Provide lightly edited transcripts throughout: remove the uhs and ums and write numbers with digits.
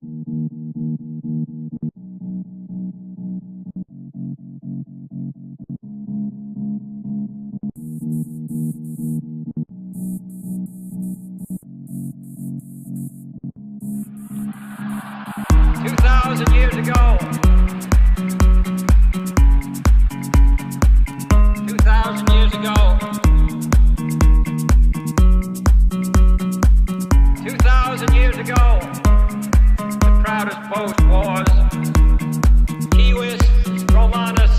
Years ago, 2,000 years ago, 2,000 years ago, the proudest boast was Civis Romanus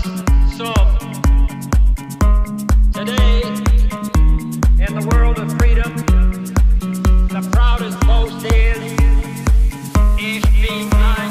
Sum. Today, in the world of freedom, the proudest boast is Ich bin ein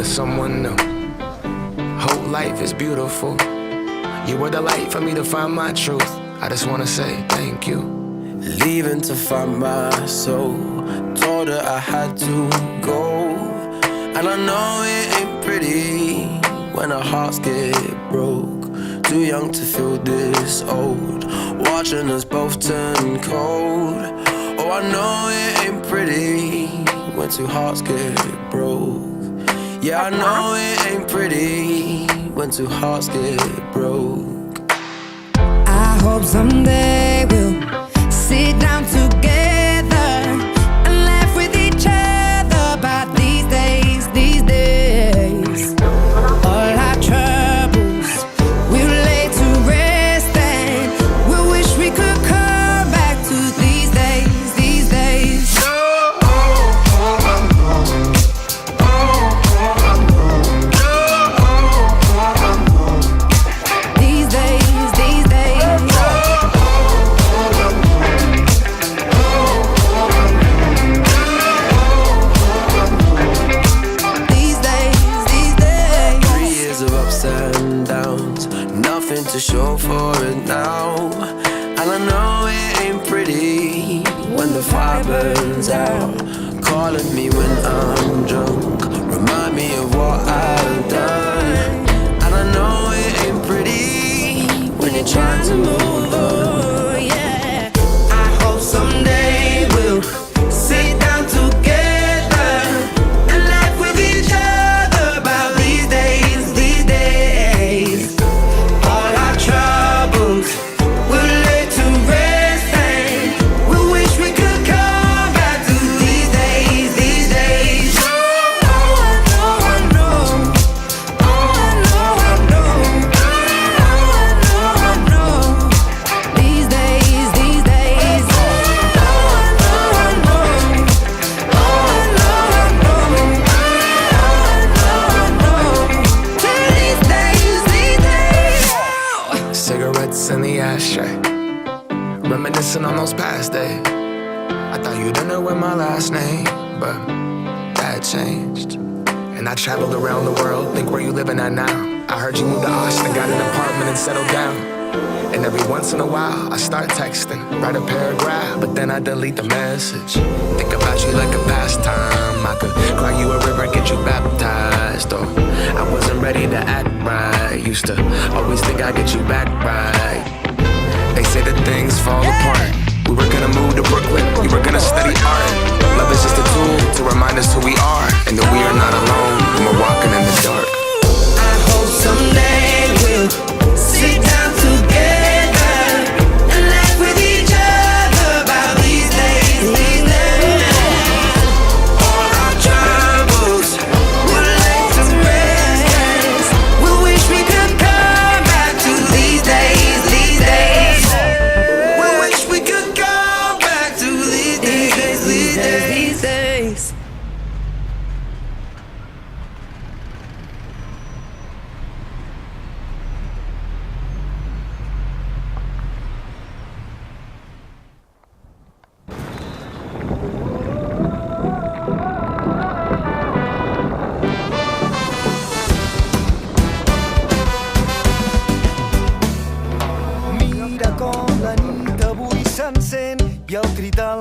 someone new. Whole life is beautiful. You were the light for me to find my truth. I just wanna say thank you. Leaving to find my soul. Told her I had to go. And I know it ain't pretty when our hearts get broke. Too young to feel this old, watching us both turn cold. Oh, I know it ain't pretty when two hearts get broke. Yeah, I know it ain't pretty when two hearts get broke. I hope someday we'll sit down together and laugh with each other about these days, these days. All our troubles we'll lay to rest and we'll wish we could come back to these days, these days. To show for it now. And I know it ain't pretty when the fire burns out. Calling me when I'm drunk, remind me of what I've done. And I know it ain't pretty when you're trying to move on. Yeah, I hope someday we'll sit down together and laugh with each other about these days, these days. Troubles we'll lay to rest and we wish we could come back to these days, these days. Oh, I know, I know. Oh, I know, I know. Oh, I know, I know. These days, these days. Oh, I know, I know. Oh, I know, I know. Oh, I know, I know. These days, these days. Cigarettes in the ashtray, reminiscing on those past days. I thought you didn't know with my last name, but that changed. And I traveled around the world, think where you living at now. I heard you moved to Austin, got an apartment and settled down. And every once in a while, I start texting, write a paragraph, but then I delete the message. Think about you like a pastime. I could cry you a river, get you baptized. Though I wasn't ready to act right. Used to always think I'd get you back right. They say that things fall apart. We were gonna move to Brooklyn,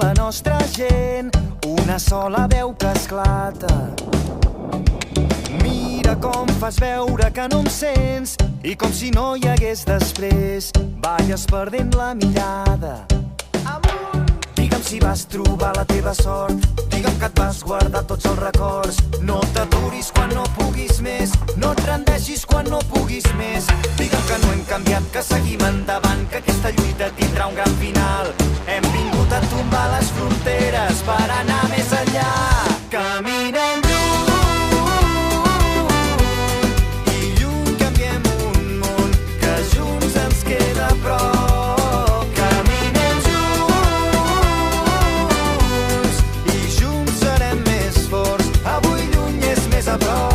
la nostra gent, una sola veu que esclata. Mira com fas veure que no em sents i com si no hi hagués després, balles perdent la mirada. Digue'm si vas trobar la teva sort, digue'm que et vas guardar tots els records. No t'aturis quan no puguis més, no et rendeixis quan no puguis més. Digue'm que no hem canviat, que seguim endavant, que aquesta lluita tindrà un gran final. Hem vingut a tombar les fronteres per anar més enllà. Caminem queda prop. Caminem junts i junts serem més forts. Avui lluny és més a prop.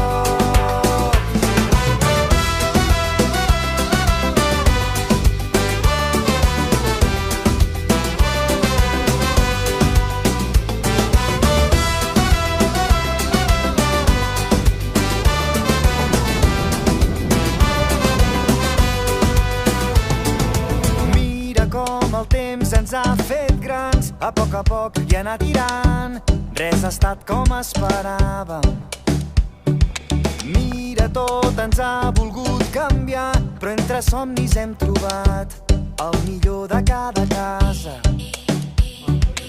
El temps ens ha fet grans, a poc i anar tirant. Res ha estat com esperàvem. Mira, tot ens ha volgut canviar, però entre somnis hem trobat el millor de cada casa.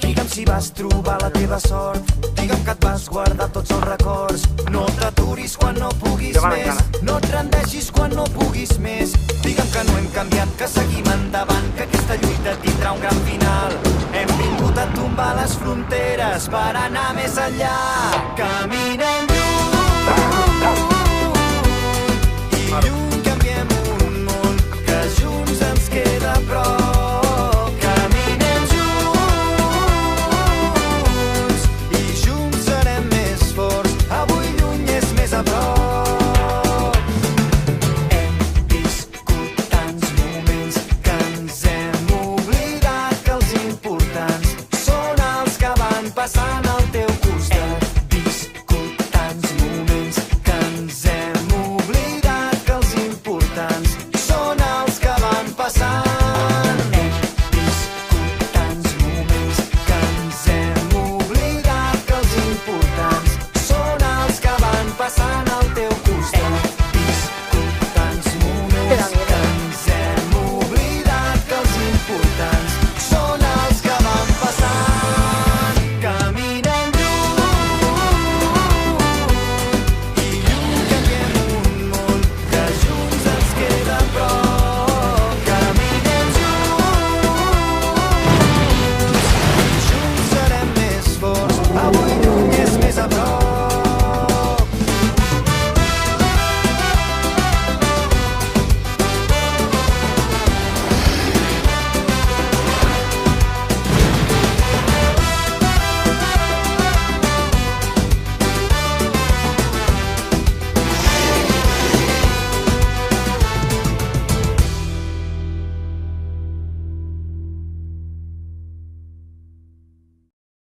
Digue'm si vas trobar la teva sort, digue'm que et vas guardar tots els records. No t'aturis quan no puguis més, no et rendeixis quan no puguis més. Digue'm que no hem canviat, que seguim endavant, que aquesta lluita tindrà un gran final. Hem vingut a tombar les fronteres per anar més enllà. Caminem